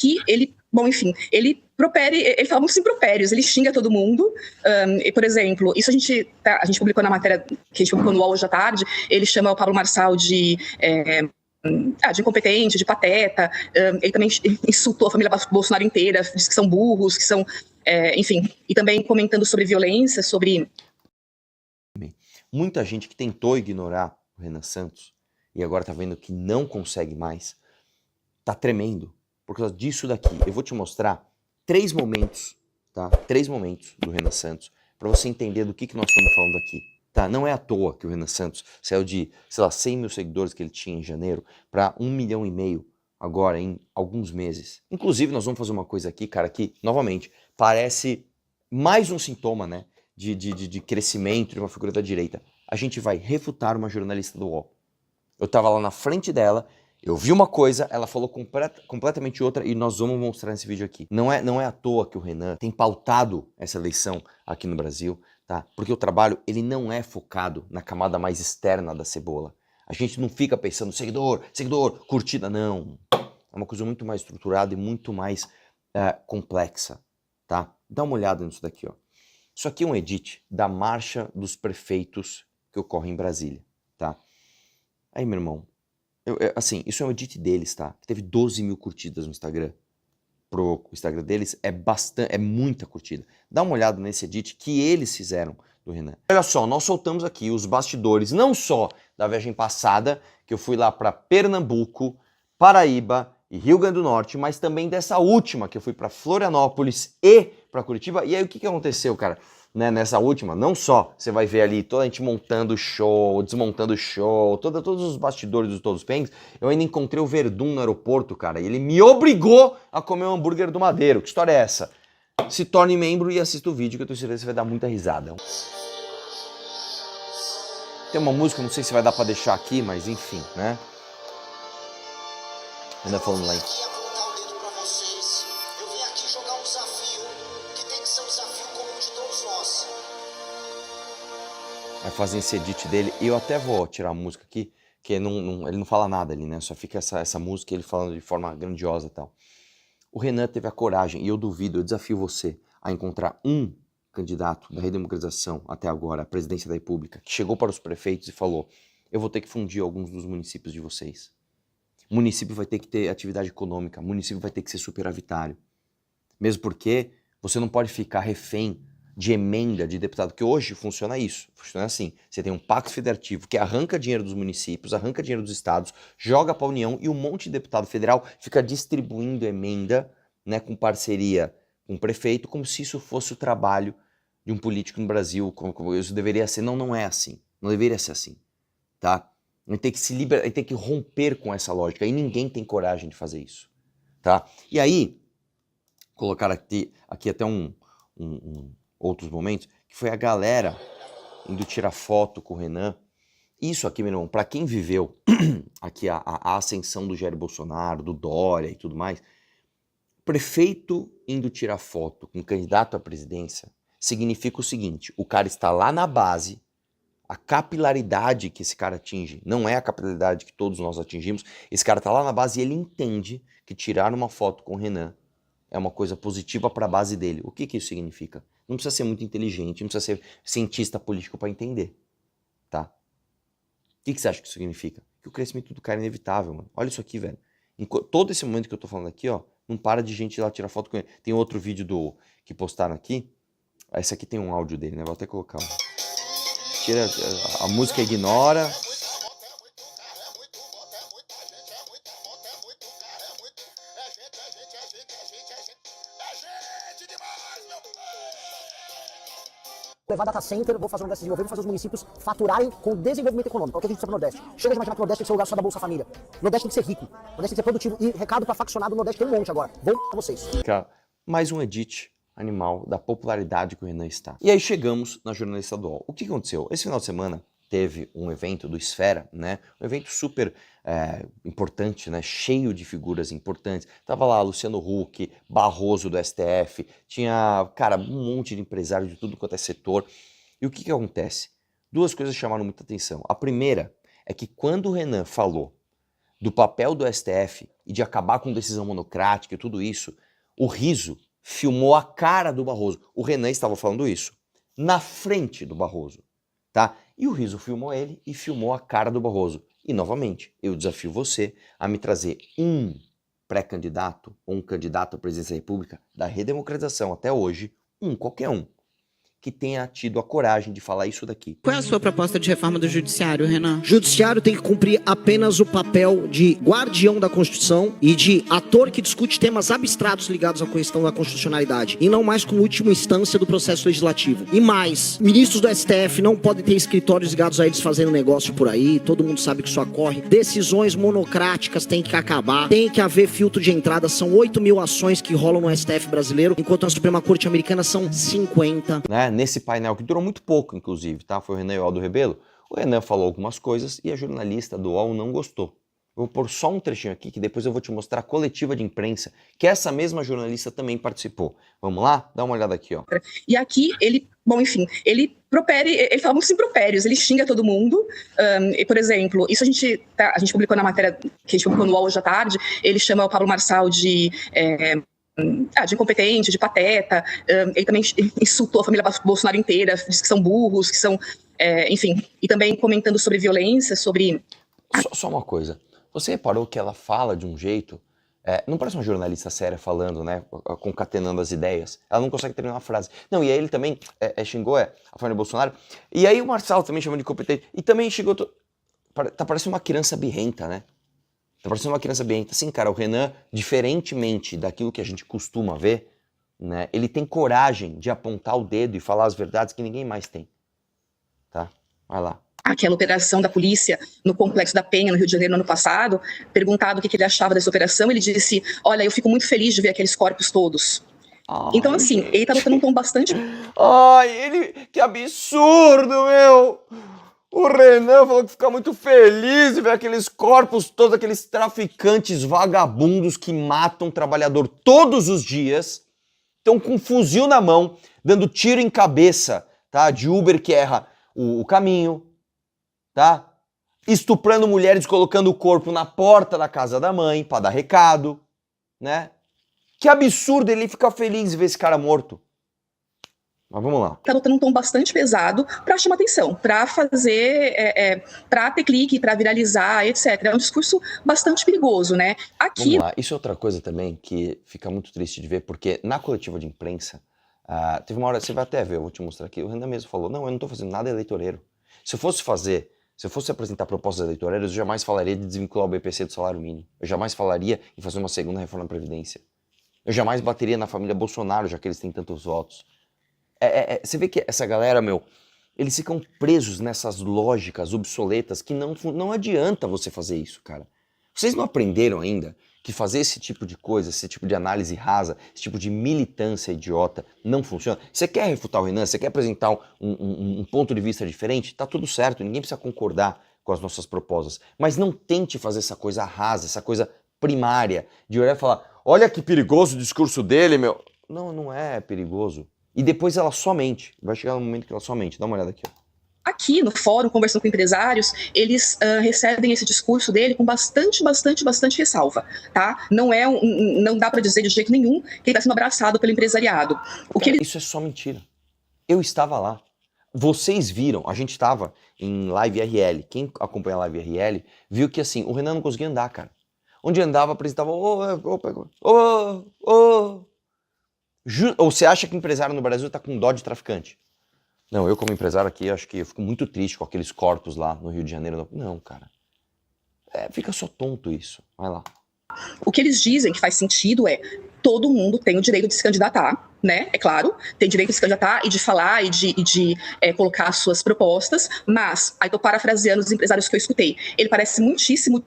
que ele, bom, enfim, ele fala muitos impropérios, ele xinga todo mundo. E, por exemplo, isso a gente publicou na matéria que a gente publicou no UOL hoje à tarde, ele chama o Pablo Marçal de incompetente, de pateta. Ele também insultou a família Bolsonaro inteira, disse que são burros, que são, enfim, e também comentando sobre violência, sobre... Muita gente que tentou ignorar o Renan Santos e agora tá vendo que não consegue mais, tá tremendo por causa disso daqui. Eu vou te mostrar 3 momentos, tá? 3 momentos do Renan Santos para você entender do que nós estamos falando aqui. Tá? Não é à toa que o Renan Santos saiu de, sei lá, 100 mil seguidores que ele tinha em janeiro para 1,5 milhão agora em alguns meses. Inclusive, nós vamos fazer uma coisa aqui, cara, que, novamente, parece mais um sintoma, né, de crescimento de uma figura da direita. A gente vai refutar uma jornalista do UOL. Eu tava lá na frente dela, eu vi uma coisa, ela falou completamente outra e nós vamos mostrar nesse vídeo aqui. Não é à toa que o Renan tem pautado essa eleição aqui no Brasil, tá? Porque o trabalho, ele não é focado na camada mais externa da cebola. A gente não fica pensando, seguidor, curtida, não. É uma coisa muito mais estruturada e muito mais complexa, tá? Dá uma olhada nisso daqui, ó. Isso aqui é um edit da marcha dos prefeitos que ocorre em Brasília, tá? Aí, meu irmão, assim, isso é um edit deles, tá? Teve 12 mil curtidas no Instagram. Pro Instagram deles é muita curtida. Dá uma olhada nesse edit que eles fizeram do Renan. Olha só, nós soltamos aqui os bastidores, não só da viagem passada, que eu fui lá para Pernambuco, Paraíba e Rio Grande do Norte, mas também dessa última, que eu fui para Florianópolis e para Curitiba. E aí o que aconteceu, cara? Né, nessa última, não só você vai ver ali toda a gente montando show, desmontando show, todos os bastidores dos Todos Pens, eu ainda encontrei o Verdun no aeroporto, cara, e ele me obrigou a comer um hambúrguer do Madeiro. Que história é essa? Se torne membro e assista o vídeo que eu tenho certeza que você vai dar muita risada. Tem uma música, não sei se vai dar pra deixar aqui, mas enfim, né? Ainda falando lá em... Vai fazer esse edit dele, e eu até vou tirar a música aqui, que ele não fala nada ali, né? Só fica essa música, ele falando de forma grandiosa e tal. O Renan teve a coragem, e eu duvido, eu desafio você a encontrar um candidato da redemocratização até agora, à presidência da República, que chegou para os prefeitos e falou: eu vou ter que fundir alguns dos municípios de vocês. O município vai ter que ter atividade econômica, o município vai ter que ser superavitário. Mesmo porque você não pode ficar refém de emenda de deputado, que hoje funciona isso, funciona assim, você tem um pacto federativo que arranca dinheiro dos municípios, arranca dinheiro dos estados, joga para a União e um monte de deputado federal fica distribuindo emenda, né, com parceria com o prefeito, como se isso fosse o trabalho de um político no Brasil, como isso deveria ser. Não é assim, não deveria ser assim, tá? A gente tem que se liberar, a gente tem que romper com essa lógica, e ninguém tem coragem de fazer isso, tá? E aí, colocar aqui até outros momentos, que foi a galera indo tirar foto com o Renan. Isso aqui, meu irmão, para quem viveu aqui a ascensão do Jair Bolsonaro, do Dória e tudo mais, prefeito indo tirar foto com candidato à presidência significa o seguinte: o cara está lá na base, a capilaridade que esse cara atinge não é a capilaridade que todos nós atingimos, esse cara está lá na base e ele entende que tirar uma foto com o Renan é uma coisa positiva para a base dele. O que isso significa? Não precisa ser muito inteligente, não precisa ser cientista político para entender, tá? O que você acha que isso significa? Que o crescimento do cara é inevitável, mano. Olha isso aqui, velho. Em todo esse momento que eu tô falando aqui, ó, não para de gente ir lá tirar foto com ele. Tem outro vídeo que postaram aqui. Esse aqui tem um áudio dele, né? Vou até colocar. Tira a música, ignora. Levar data center, vou fazer um desse desenvolver, vou fazer os municípios faturarem com desenvolvimento econômico. É o que a gente precisa pro Nordeste. Chega de imaginar que o Nordeste tem que ser o lugar só da Bolsa Família. O Nordeste tem que ser rico. O Nordeste tem que ser produtivo. E recado pra faccionado, o Nordeste tem um monte agora. Vou pra vocês. Mais um edit animal da popularidade que o Renan está. E aí chegamos na jornalista estadual. O que aconteceu? Esse final de semana teve um evento do Esfera, né? Um evento super importante, né? Cheio de figuras importantes. Tava lá Luciano Huck, Barroso do STF, tinha, cara, um monte de empresários de tudo quanto é setor. E o que acontece? 2 coisas chamaram muita atenção. A primeira é que quando o Renan falou do papel do STF e de acabar com decisão monocrática e tudo isso, o Riso filmou a cara do Barroso. O Renan estava falando isso na frente do Barroso, tá? E o Riso filmou ele e filmou a cara do Barroso. E, novamente, eu desafio você a me trazer um pré-candidato ou um candidato à presidência da República da redemocratização até hoje, qualquer um, que tenha tido a coragem de falar isso daqui. Qual é a sua proposta de reforma do judiciário, Renan? Judiciário tem que cumprir apenas o papel de guardião da Constituição e de ator que discute temas abstratos ligados à questão da constitucionalidade, e não mais como última instância do processo legislativo. E mais, ministros do STF não podem ter escritórios ligados a eles fazendo negócio por aí, todo mundo sabe que isso ocorre. Decisões monocráticas têm que acabar, tem que haver filtro de entrada, são 8 mil ações que rolam no STF brasileiro, enquanto na Suprema Corte Americana são 50. Né? Nesse painel, que durou muito pouco, inclusive, tá? Foi o Renan e o Aldo Rebelo. O Renan falou algumas coisas e a jornalista do UOL não gostou. Eu vou pôr só um trechinho aqui que depois eu vou te mostrar a coletiva de imprensa que essa mesma jornalista também participou. Vamos lá? Dá uma olhada aqui, ó. E aqui ele, bom, enfim, ele fala muitos impropérios, ele xinga todo mundo. E, por exemplo, isso a gente publicou na matéria que a gente publicou no UOL hoje à tarde. Ele chama o Pablo Marçal de incompetente, de pateta. Ele também insultou a família Bolsonaro inteira, disse que são burros, que são, enfim, e também comentando sobre violência, sobre... Só uma coisa, você reparou que ela fala de um jeito, não parece uma jornalista séria falando, né, concatenando as ideias, ela não consegue terminar uma frase. Não, e aí ele também xingou a família Bolsonaro, e aí o Marçal também chamou de incompetente, e também xingou... Tá parecendo uma criança birrenta, né? Tá parecendo uma criança birrenta. Sim, cara, o Renan, diferentemente daquilo que a gente costuma ver, né, ele tem coragem de apontar o dedo e falar as verdades que ninguém mais tem. Tá? Vai lá. Aquela operação da polícia no Complexo da Penha, no Rio de Janeiro, no ano passado, perguntado o que ele achava dessa operação, ele disse, olha, eu fico muito feliz de ver aqueles corpos todos. Ai, então, assim, ele tá botando um tom bastante... Que absurdo, meu! O Renan falou que fica muito feliz de ver aqueles corpos todos, aqueles traficantes vagabundos que matam o trabalhador todos os dias, estão com um fuzil na mão, dando tiro em cabeça, tá? De Uber que erra o caminho, tá? Estuprando mulheres, colocando o corpo na porta da casa da mãe para dar recado, né? Que absurdo, ele fica feliz de ver esse cara morto. Mas vamos lá. Tá botando um tom bastante pesado para chamar atenção, para fazer, para ter clique, para viralizar, etc. É um discurso bastante perigoso, né? Vamos lá. Isso é outra coisa também que fica muito triste de ver, porque na coletiva de imprensa, teve uma hora, você vai até ver, eu vou te mostrar aqui, o Renan mesmo falou, não, eu não tô fazendo nada eleitoreiro. Se eu fosse apresentar propostas eleitoreiras, eu jamais falaria de desvincular o BPC do salário mínimo. Eu jamais falaria em fazer uma segunda reforma da Previdência. Eu jamais bateria na família Bolsonaro, já que eles têm tantos votos. Você vê que essa galera, meu, eles ficam presos nessas lógicas obsoletas que não adianta você fazer isso, cara. Vocês não aprenderam ainda que fazer esse tipo de coisa, esse tipo de análise rasa, esse tipo de militância idiota não funciona? Você quer refutar o Renan? Você quer apresentar um ponto de vista diferente? Tá tudo certo, ninguém precisa concordar com as nossas propostas. Mas não tente fazer essa coisa rasa, essa coisa primária, de olhar e falar, olha que perigoso o discurso dele, meu. Não, não é perigoso. E depois ela somente, vai chegar um momento que ela somente, dá uma olhada aqui, ó. Aqui no fórum, conversando com empresários, eles recebem esse discurso dele com bastante ressalva, tá? Não dá para dizer de jeito nenhum que ele está sendo abraçado pelo empresariado. Isso é só mentira. Eu estava lá. Vocês viram, a gente estava em Live RL. Quem acompanha a Live RL viu que assim, o Renan não conseguia andar, cara. Onde andava, apresentava, ou você acha que empresário no Brasil tá com dó de traficante? Não, eu como empresário aqui, acho que eu fico muito triste com aqueles corpos lá no Rio de Janeiro. Não, cara. Fica só tonto isso. Vai lá. O que eles dizem que faz sentido todo mundo tem o direito de se candidatar, né? É claro, tem direito de se candidatar e de falar e de colocar as suas propostas, mas, aí tô parafraseando os empresários que eu escutei, ele parece muitíssimo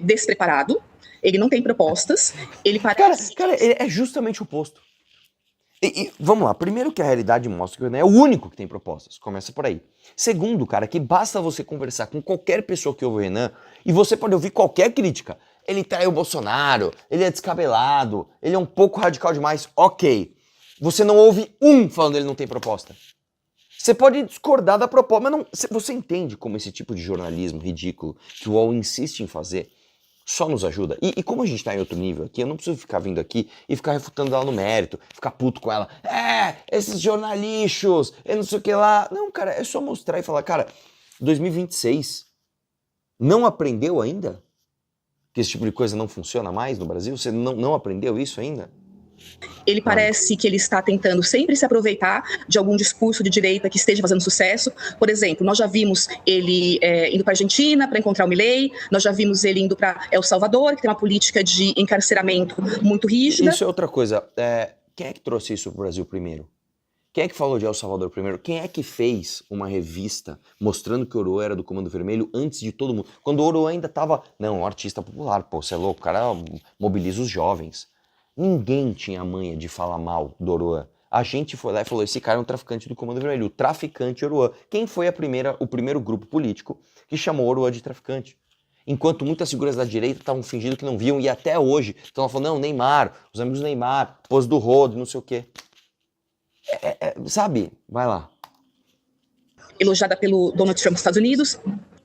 despreparado, ele não tem propostas, ele parece... Cara, é justamente o oposto. E vamos lá, primeiro que a realidade mostra que o Renan é o único que tem propostas, começa por aí. Segundo, cara, que basta você conversar com qualquer pessoa que ouve o Renan e você pode ouvir qualquer crítica. Ele traiu o Bolsonaro, ele é descabelado, ele é um pouco radical demais, ok. Você não ouve falando que ele não tem proposta. Você pode discordar da proposta, mas não, você entende como esse tipo de jornalismo ridículo que o UOL insiste em fazer só nos ajuda. E como a gente tá em outro nível aqui, eu não preciso ficar vindo aqui e ficar refutando ela no mérito, ficar puto com ela. Esses jornalixos, eu não sei o que lá. Não, cara, é só mostrar e falar, cara, 2026, não aprendeu ainda? Que esse tipo de coisa não funciona mais no Brasil? Você não aprendeu isso ainda? Ele parece que ele está tentando sempre se aproveitar de algum discurso de direita que esteja fazendo sucesso. Por exemplo, nós já vimos ele indo para a Argentina para encontrar o Milei, nós já vimos ele indo para El Salvador, que tem uma política de encarceramento muito rígida. Isso é outra coisa. Quem é que trouxe isso para o Brasil primeiro? Quem é que falou de El Salvador primeiro? Quem é que fez uma revista mostrando que Oruan era do Comando Vermelho antes de todo mundo? Quando o Oruan ainda estava... Não, um artista popular, pô, você é louco, o cara mobiliza os jovens. Ninguém tinha a manha de falar mal do Oruan. A gente foi lá e falou, esse cara é um traficante do Comando Vermelho, o traficante Oruan. Quem foi o primeiro grupo político que chamou Oruan de traficante? Enquanto muitas figuras da direita estavam fingindo que não viam, e até hoje estão falando, não, Neymar, os amigos do Neymar, pose do Rodo, não sei o quê. Sabe? Vai lá. Elogiada pelo Donald Trump dos Estados Unidos.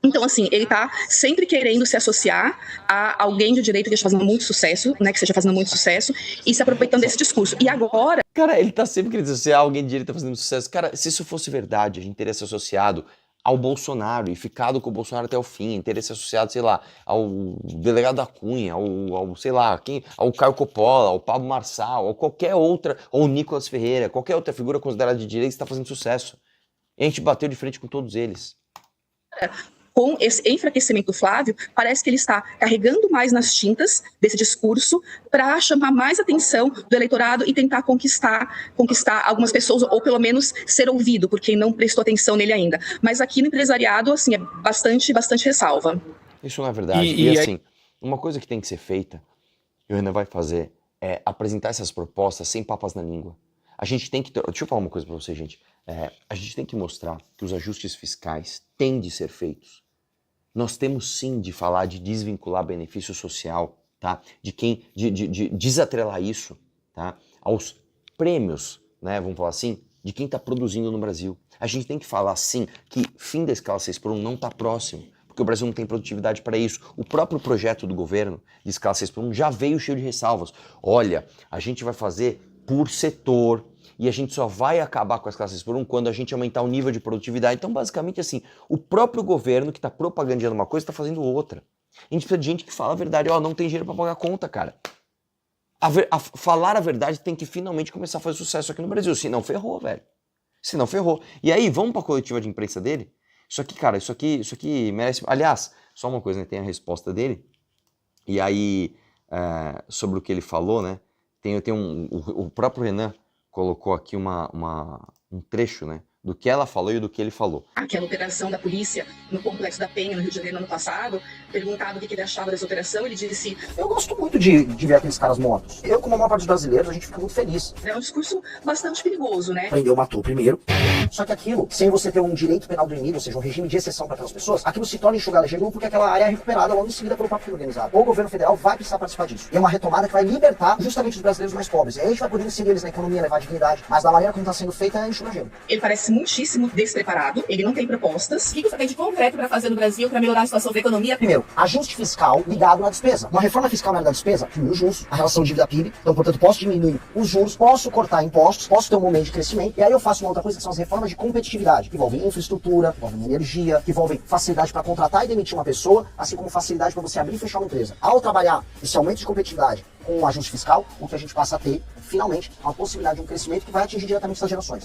Então, assim, ele tá sempre querendo se associar a alguém de direita que esteja fazendo muito sucesso, né, que esteja fazendo muito sucesso, e se aproveitando desse discurso. E agora... Cara, ele tá sempre querendo se associar a alguém de direita fazendo sucesso. Cara, se isso fosse verdade, a gente teria se associado ao Bolsonaro e ficado com o Bolsonaro até o fim, teria se associado, sei lá, ao delegado da Cunha, ao sei lá, ao Caio Coppola, ao Pablo Marçal, ou qualquer outra, ou o Nicolas Ferreira, qualquer outra figura considerada de direita que está fazendo sucesso. E a gente bateu de frente com todos eles. Com esse enfraquecimento do Flávio, parece que ele está carregando mais nas tintas desse discurso para chamar mais atenção do eleitorado e tentar conquistar algumas pessoas, ou pelo menos ser ouvido por quem não prestou atenção nele ainda. Mas aqui no empresariado, assim, é bastante ressalva. Isso não é verdade. E assim, uma coisa que tem que ser feita, e o Renan vai fazer, é apresentar essas propostas sem papas na língua. A gente tem que... Deixa eu falar uma coisa para você, gente. A gente tem que mostrar que os ajustes fiscais têm de ser feitos. Nós temos sim de falar de desvincular benefício social, tá? De desatrelar isso, tá? Aos prêmios, né? Vamos falar assim, de quem está produzindo no Brasil. A gente tem que falar sim que fim da escala 6x1 não está próximo, porque o Brasil não tem produtividade para isso. O próprio projeto do governo de escala 6x1 já veio cheio de ressalvas. Olha, a gente vai fazer por setor, e a gente só vai acabar com as classes por um quando a gente aumentar o nível de produtividade. Então, basicamente, assim, o próprio governo que está propagandeando uma coisa está fazendo outra. A gente precisa de gente que fala a verdade. Não tem dinheiro para pagar a conta, cara. Falar a verdade tem que finalmente começar a fazer sucesso aqui no Brasil. Senão ferrou, velho. Senão ferrou. E aí, vamos para a coletiva de imprensa dele? Isso aqui, cara, isso aqui merece... Aliás, só uma coisa, né? Tem a resposta dele. E aí, sobre o que ele falou, né? O próprio Renan colocou aqui um trecho, né, do que ela falou e do que ele falou. Aquela operação da polícia no Complexo da Penha, no Rio de Janeiro, no ano passado, perguntado o que ele achava dessa operação, ele disse... Eu gosto muito de ver aqueles caras mortos. Eu, como a maior parte dos brasileiros, a gente fica muito feliz. É um discurso bastante perigoso, né? Prendeu, matou primeiro. Só que aquilo, sem você ter um direito penal do inimigo, ou seja, um regime de exceção para aquelas pessoas, aquilo se torna enxugar legítima porque aquela área é recuperada logo em seguida pelo próprio crime organizado. O governo federal vai precisar participar disso. E é uma retomada que vai libertar justamente os brasileiros mais pobres. E aí a gente vai poder inserir eles na economia, levar dignidade. Mas da maneira como está sendo feita, é enxugar gelo. Ele parece muitíssimo despreparado, ele não tem propostas. O que você tem de concreto para fazer no Brasil para melhorar a situação da economia? Primeiro, ajuste fiscal ligado na despesa. Uma reforma fiscal na área da despesa diminui os juros, a relação dívida-PIB. Então, portanto, posso diminuir os juros, posso cortar impostos, posso ter um momento de crescimento. E aí eu faço uma outra coisa que são as reformas de competitividade, que envolvem infraestrutura, que envolvem energia, que envolvem facilidade para contratar e demitir uma pessoa, assim como facilidade para você abrir e fechar uma empresa. Ao trabalhar esse aumento de competitividade com o ajuste fiscal, o que a gente passa a ter, finalmente, é uma possibilidade de um crescimento que vai atingir diretamente essas gerações.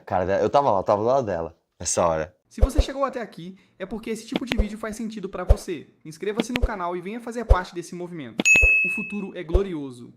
Cara, eu tava do lado dela nessa hora. Se você chegou até aqui, é porque esse tipo de vídeo faz sentido para você. Inscreva-se no canal e venha fazer parte desse movimento. O futuro é glorioso.